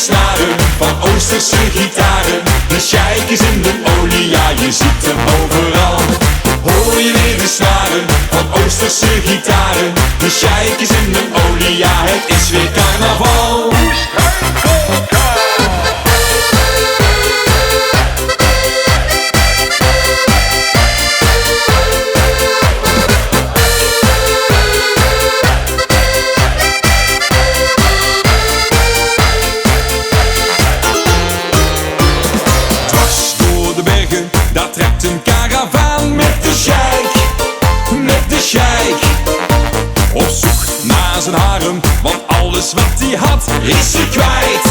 snaren van Oosterse gitaren. De sheik is in de olie, ja je ziet hem overal. Hoor je weer de snaren van Oosterse gitaren. De sheik is in de olie, ja het is weer carnaval. Daar trekt een karavaan met de sheik, met de sheik. Op zoek naar zijn harem, want alles wat hij had is hij kwijt,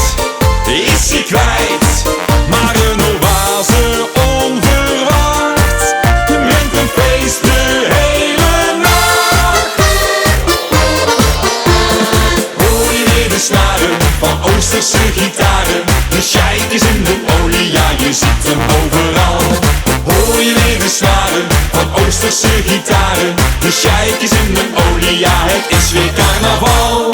is hij kwijt. Maar een oase onverwacht brengt een feest de hele nacht. Hoor je weer de snaren van Oosterse gitaren. De sheik is in de olie, ja je ziet hem overal. Hoor je weer de snaren van Oosterse gitaren. De sheik is in de olie, ja het is weer carnaval.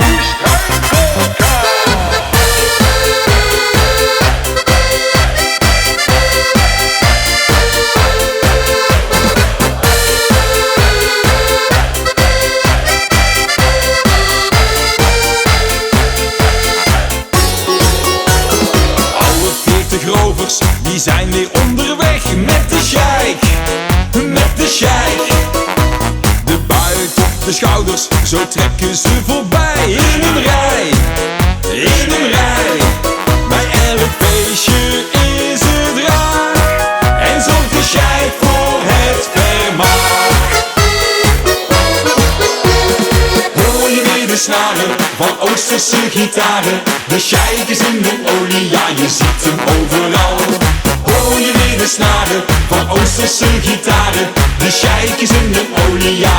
Alle 40 rovers die zijn weer onderweg met de sheik, met de sheik. De buit op de schouders, zo trekken ze voorbij in een rij, in een rij. Bij elk feestje is het raar en zorgt de sheik voor het vermaak. Hoor je weer de snaren van Oosterse gitaren. De sheik is in de olie, ja je ziet hem overal. Hoor je weer de snaren van Oosterse gitaren. De sheik is in de olie, ja